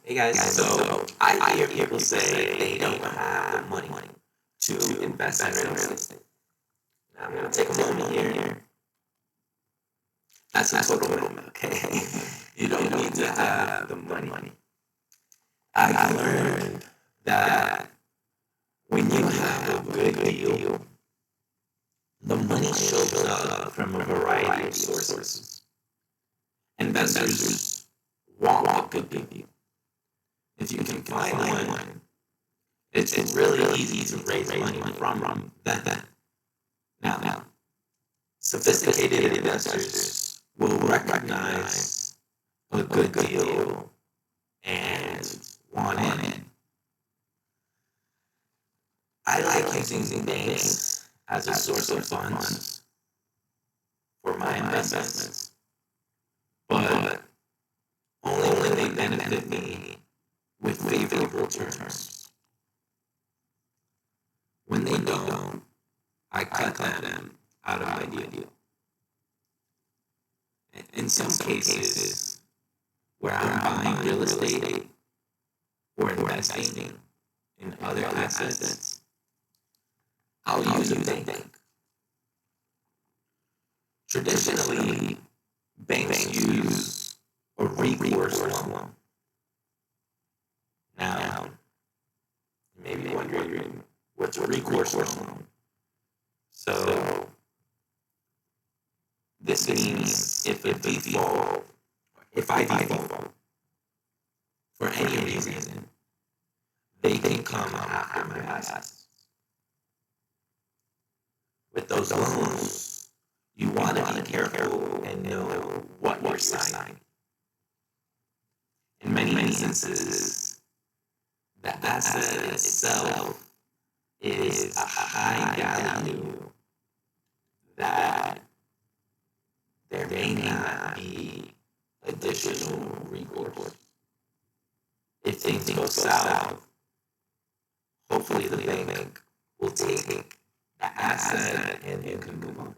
Hey guys, so I hear people say they don't have the money to invest in real estate. Now I'm going to take a moment here. That's a total myth, okay? You don't need to have the money. I learned that when you have a good deal, the money shows up from a variety of sources. Investors want a good deal. If you can find one, it's really easy to raise money from that. Now, sophisticated investors will recognize a good deal and want it. I like using banks as a source of funds for my investments, but only when they benefit me with favorable terms. When they don't, I cut them out of my deal. In some cases, where I'm buying real estate or investing in other assets, I'll use a bank. Traditionally, banks use a recourse loan. Now, you may be wondering, what's a recourse loan? So, this means if I default for any reason, they can come after my assets. With those loans, you want to be careful and know what you're signing. In many instances, the asset itself is a high value that there may not be additional recourse. If things go south, hopefully the bank will take the asset and you can move on.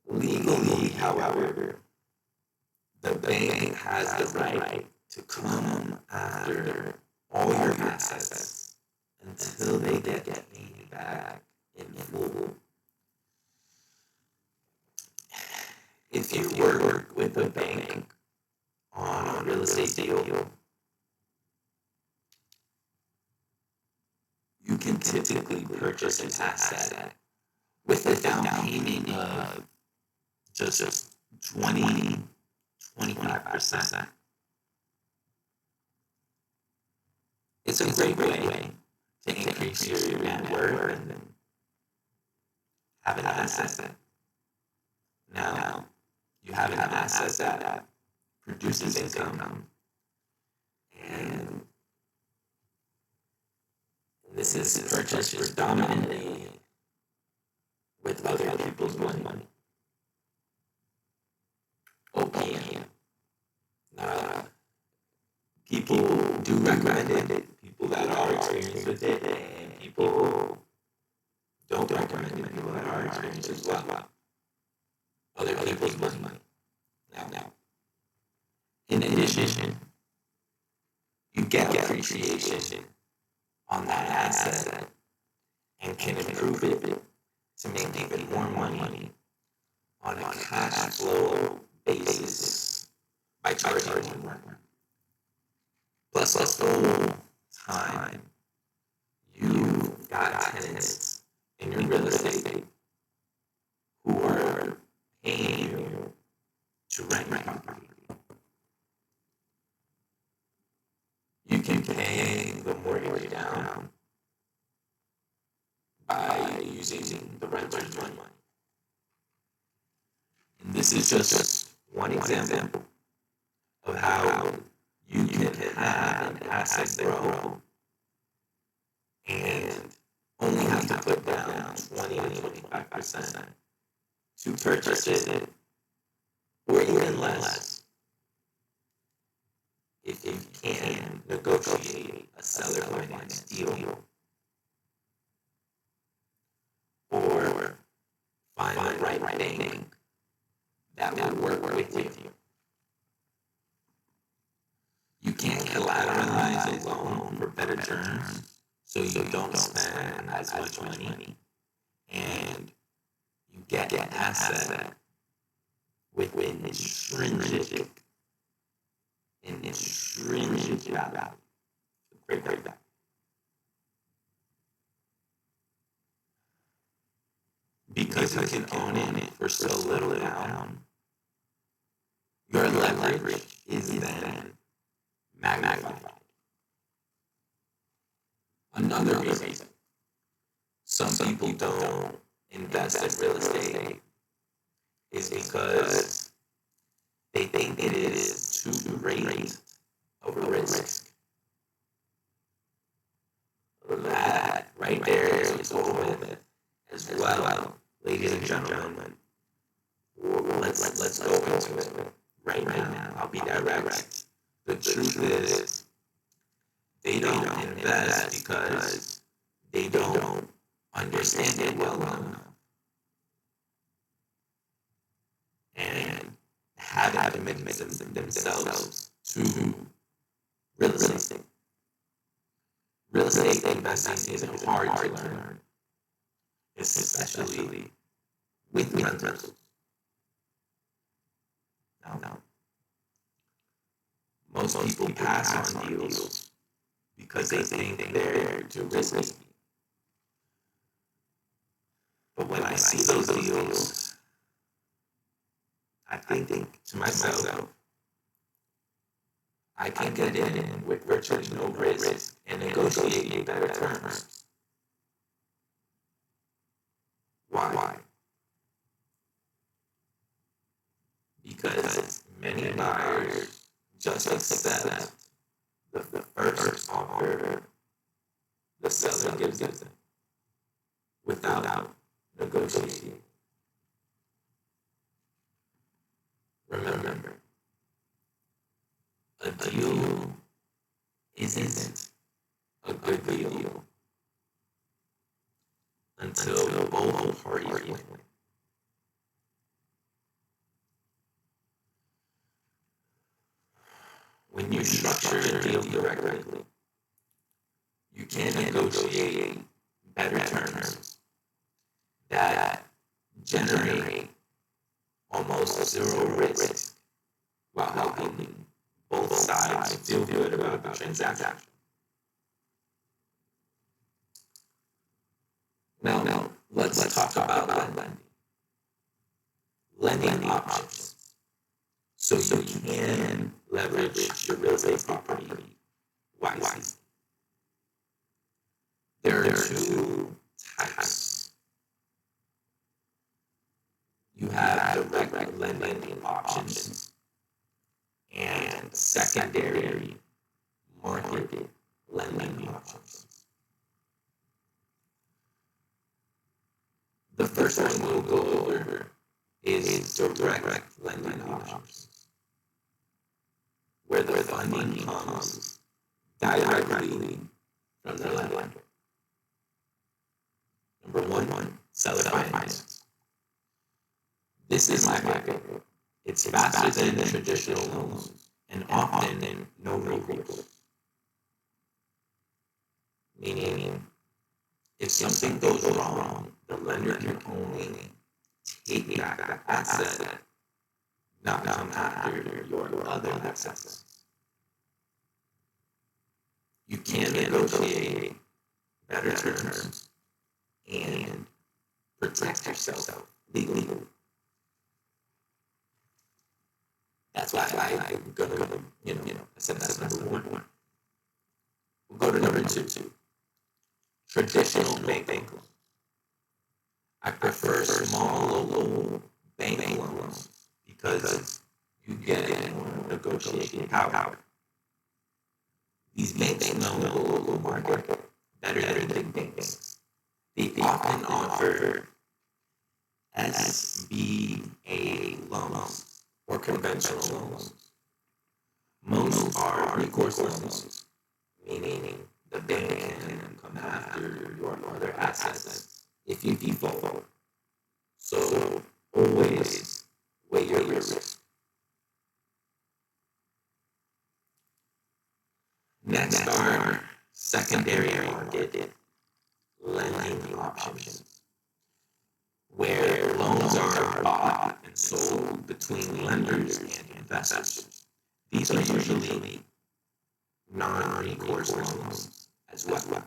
Legally, however, the bank has the right to come after all your assets until they get paid back in full. If you work with a bank on a real estate deal, you can typically purchase an asset with a down payment of just 25%. It's a great way to increase your net worth and have an asset. Now, you have an asset that produces income, and this is purchased predominantly with other people's money. OPM. Now, people do recommend it. People that are experienced with it, and people don't recommend it. People that are experienced as well. Other people's money. Now, in addition, you get appreciation on that asset and can improve it to make even more money on a cash flow basis by charging more. Plus, the whole time you've got tenants in your real estate who are paying you to rent your property. You can pay the mortgage down by using the renter's money. And this is just one example of how you can have an asset grow and only have to put down 20 to 25% to purchase it, or even less if you can negotiate a seller finance deal or find the right bank that will work with you. collateralize a loan for better terms so you don't spend as much money and you get an asset with an intrinsic value. Great value. Because you can own it for so little down, your leverage is then magnified. Another reason some people don't invest in real estate is because they think it is too great of a risk. That right there is over with as well, ladies and gentlemen. Let's go into it right now. I'll be direct. The truth is, they don't invest because they don't understand it well enough and have commitments themselves to real estate. Real estate investing is hard to learn, especially with rentals. Now, most people pass on deals because they think they're too risky. But when I see those deals, I think to myself, I can get in with virtually no risk and negotiate better terms. Why? Because many buyers just accept the first offer the seller gives them without negotiating. Remember, a deal isn't a good deal until both parties win. When you structure a deal correctly, you can negotiate better terms that generate almost zero risk while helping both sides feel good about the transaction. Now, let's talk about lending. Lending options. So you can leverage your real estate property wisely. There are two types. You have direct lending options and secondary market lending options. The first one we'll go over is direct lending options, where the funding comes directly from the lender. Number one, seller finance. This is my favorite. It's faster than the traditional loans and often no recourse. Meaning, if something goes wrong, the lender can only take back the asset, not come after your other assets. You can negotiate better terms and protect yourself legally. That's why I'm gonna, I said that's number one. We'll go to number two. Traditional bank loans. I prefer small local bank loans because you get more negotiating power. These banks know the local market better than big banks. They often offer SBA loans or conventional loans. Most are recourse loans, meaning the bank can come after your other assets if you default. So always weigh your risk. Next are secondary market lending options, where loans are bought and sold between lenders and investors. These are usually non-recourse loans as well.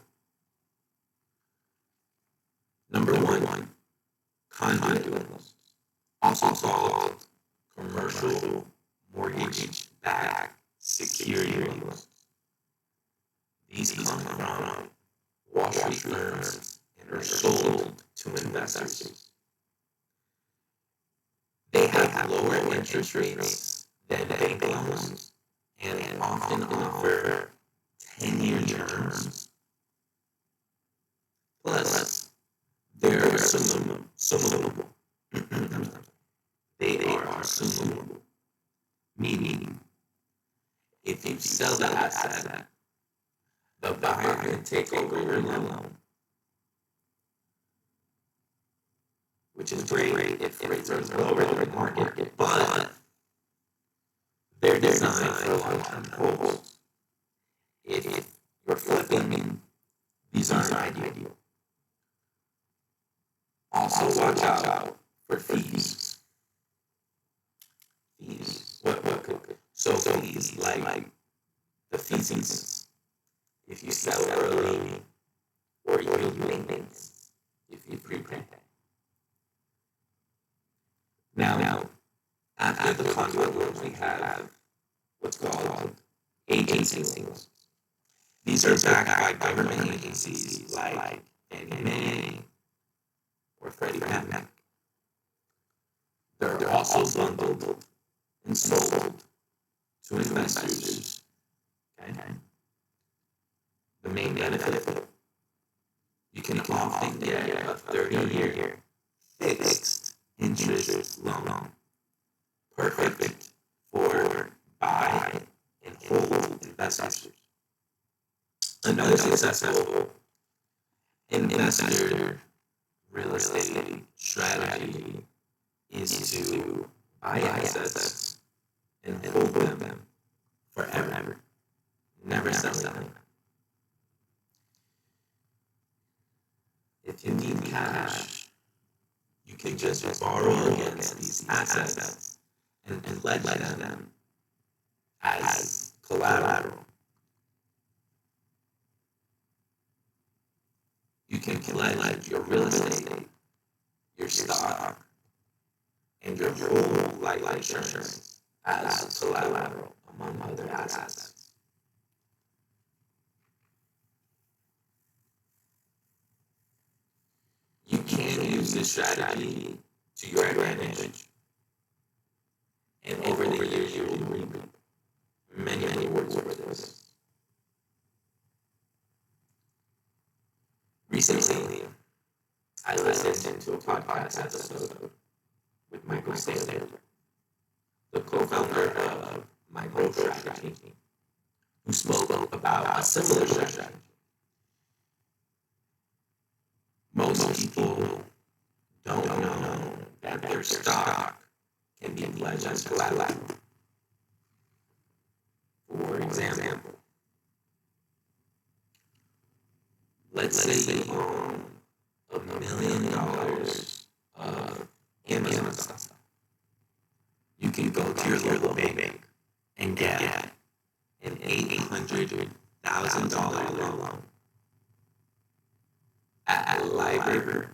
Number one, conduit loans, also called commercial mortgage-backed security loans. These come from Wall Street firms and are sold to investors. They have lower interest rates than bank loans and often offer 10-year terms. Plus, there are assumable. They are assumable, meaning if you sell the asset, the buyer can take over your loan, which is great if rates are lower than the market, but they're designed for long-term holds. If you're flipping, these aren't ideal. Also, watch out for fees. What could so fees like the fees if you sell early, or yield maintenance if you prepay. Now, after the conduit loans, we have what's called agency loans. These are backed by government agencies like Fannie Mae or Freddie Mac. They're also bundled and sold to investors. Okay? The main benefit, you can often get a 30-year fixed interest loan, perfect for buy and hold investors. Another successful investor real estate strategy is to buy assets and hold them forever, never selling them. If you need cash, you can just borrow against these assets and pledge them as collateral. You can pledge your real estate, your stock, and your whole life insurance as collateral, among other assets. You can use this strategy to your advantage, and over the years you will reap many rewards for this. Recently, I listened to a podcast episode with Michael Saylor, the co-founder of MicroStrategy, who spoke about a similar strategy. Most people don't know that their stock can be pledged as collateral. For example, let's say you own $1 million of Amazon stock. You can go to your local bank and get an $800,000 loan at LIBOR,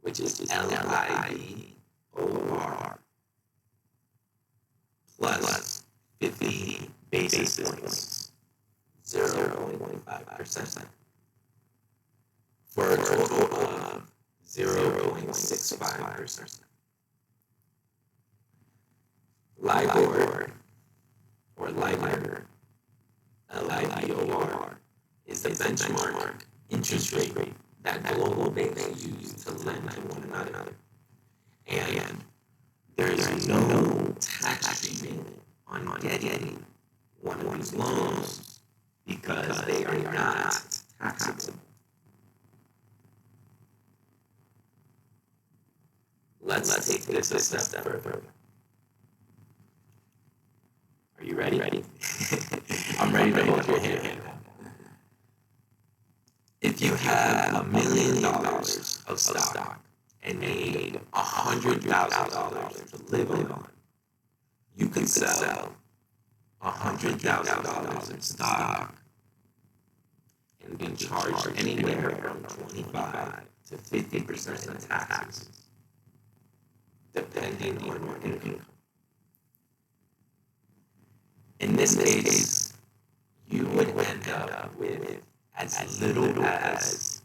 which is LIBOR, plus 50 basis points, 0.5%, for a total of 0.65%. LIBOR, or LIBOR, LIBOR, is the benchmark interest rate that global banks use to lend to one another. And there is no tax treatment on getting one of these loans because they are not taxable. Let's take this a step further. Are you ready? I'm ready to hold your hand. If you had $1,000,000 of stock and made $100,000 to live on, you could sell $100,000 in stock and be charged anywhere from 25 to 50% in taxes, depending on your income. In this case, you would end up with as little as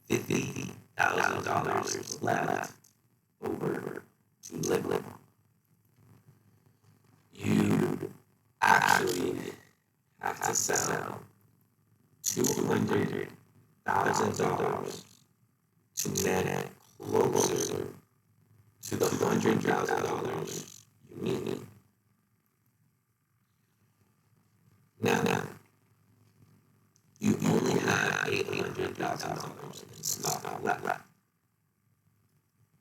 $50,000 left over to live on. You actually have to sell $200,000 to net closer to the $100,000 you need. Now, you only have $800,000 in stock left.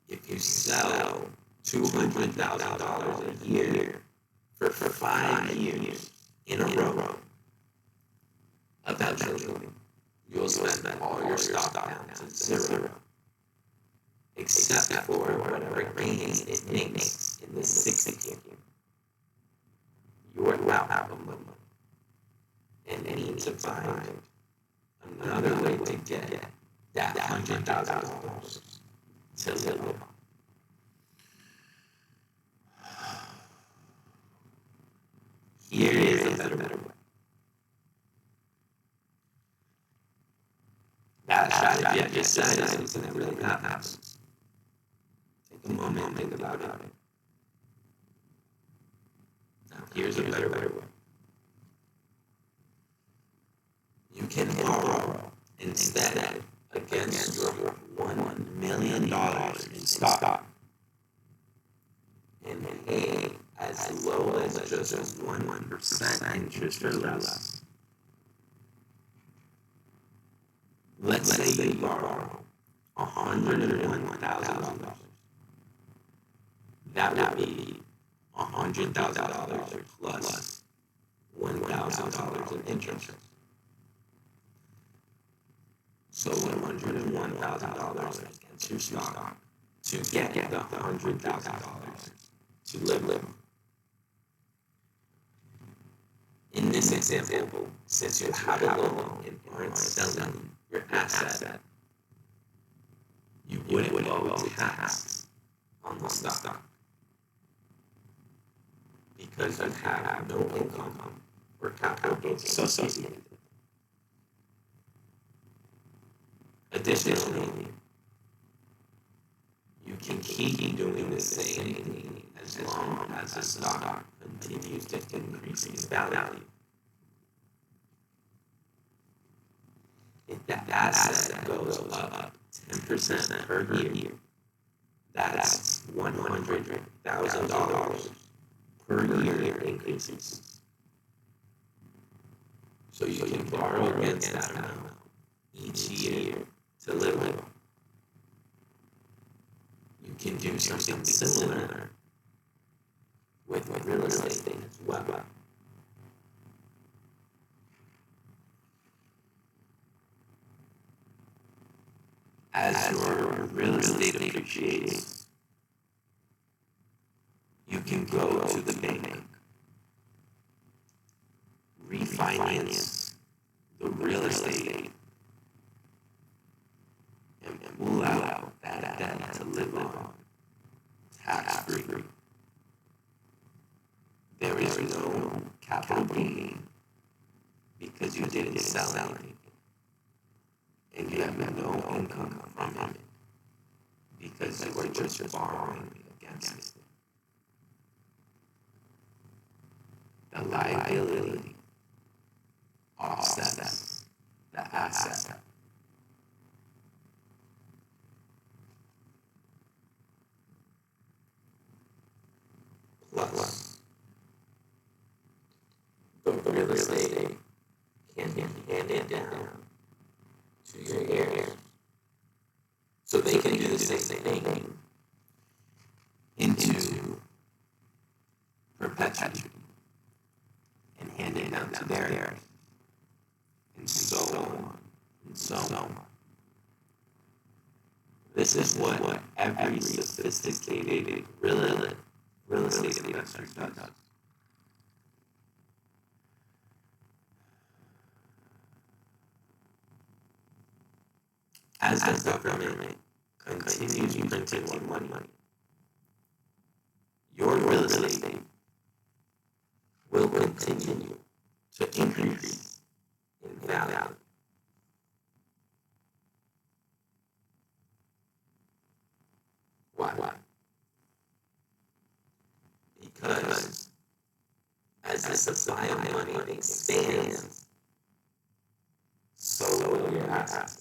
If you sell $200,000 a year for 5 years in a row, eventually you'll spend all your stock down to zero, except for whatever gains it makes in the 6th year. You're out of money and need to find another way to get that $100,000 to live on. Here is a better way. That strategy I just said is something that really happens. Take a moment and think about it. Now, here's a better way. You can borrow instead against your $1,000,000 in stock and pay as low as just 1% interest or less. Let's say you borrow $101,000. That would be $100,000 plus $1,000 in interest. So $101,000 against your stock to get the $100,000 to live on. In this example, since you have a loan and aren't selling your asset, you wouldn't owe tax on the stock because you have no income or capital gains associated. Additionally, you can keep doing the same thing as long as the stock continues to increase in value. If the asset goes up 10% per year, that's $100,000 per year increases. So you can borrow against that amount each year to live on. You can do something similar with real estate as well. As your real estate appreciates, you can go to the bank, refinance the real estate, and pull out that debt to live on tax-free. There is no capital gain because you didn't sell anything, and you have no income from it because you were just borrowing against it. The liability offsets the asset. Plus, the real estate can be handed down to your heirs, so they can do the same thing into perpetuity and handing down to there, and so on, and so on. This is what every sophisticated real estate investor does. As the government continues printing more money, your real estate will continue to increase in value. Why? Because as the supply of money expands, so will your assets.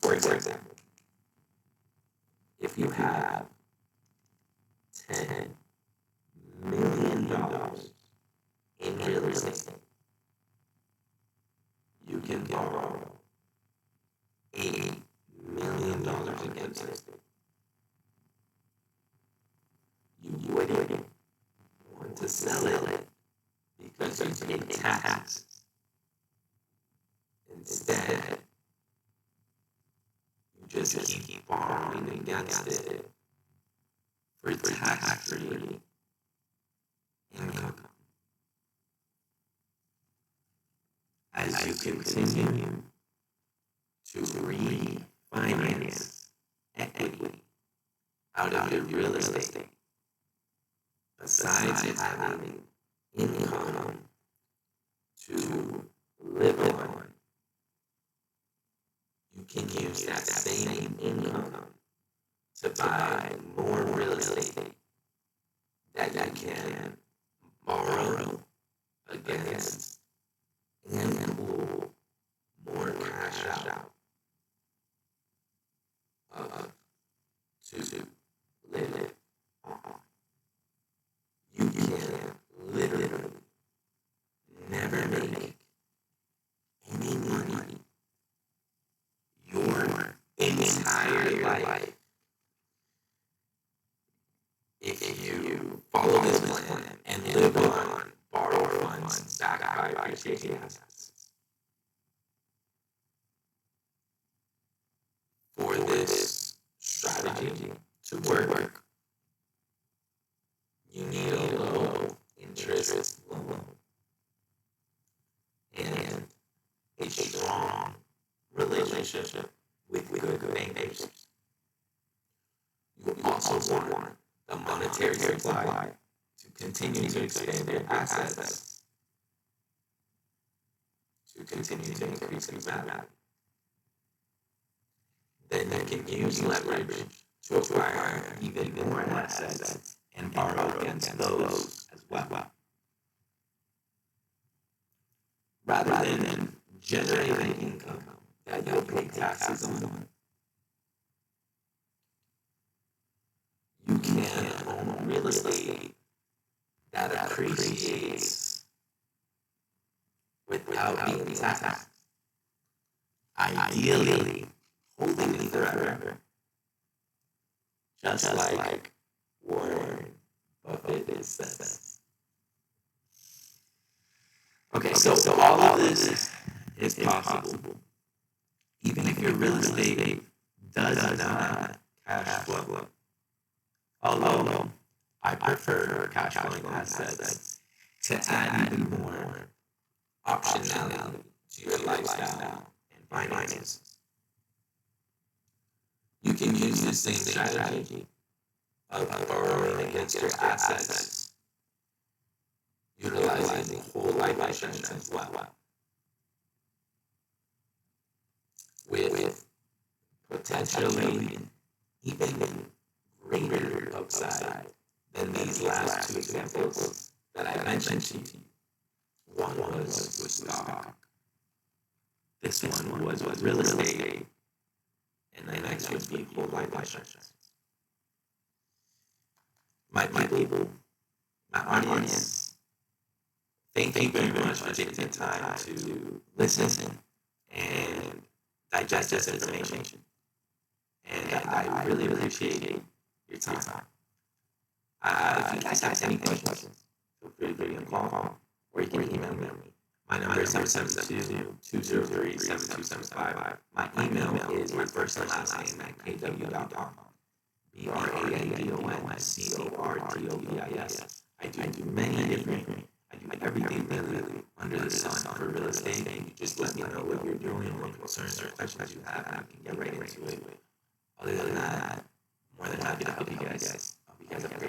For example, if you have $10 million in real estate, you can borrow $8 million against it. You wouldn't want to sell it because you pay tax. Instead, you just keep borrowing against it for tax-free income. As you continue to refinance equity out of your real estate, besides having income to live on, you can use that same income to buy more real estate that you can borrow against and pull more cash out to live on. You can literally never make any money your entire life if you follow this plan and live on borrowed funds backed by appreciating assets. For this strategy to work, you need a low interest loan and a strong relationship with good bankers. You also want the monetary supply to continue to expand your assets, to continue to increase in value. Then you can use leverage to acquire even more assets and borrow against those as well. Rather than generating income that you'll pay taxes on, you can own real estate that appreciates without being taxed. Ideally, holding it forever. Just like Warren Buffett says. Okay, so all of this is possible. Even if your real estate does not cash flow. Although I prefer cash flowing assets to add even more optionality to your lifestyle and finances. You can use the same strategy of borrowing against your assets, utilizing whole life insurance as well, with potentially even greater upside than these last two examples that I mentioned to you. One was with stock. This one was with real estate. And the next would be whole life insurance. My people, my audience, thank you very much for taking the time to listen and digest this information. And I really appreciate your time. If you guys have any questions, feel free to call, or you can email me. My number is 772-203-7275. My email is my first and last name at kw.com. BRADONCORTOVIS. I do many different, I do everything really under the sun for real estate, and you just let me know what you're doing, what concerns or questions you have, and I can get right into it. Other than that, more than happy to help you guys. Hope you guys have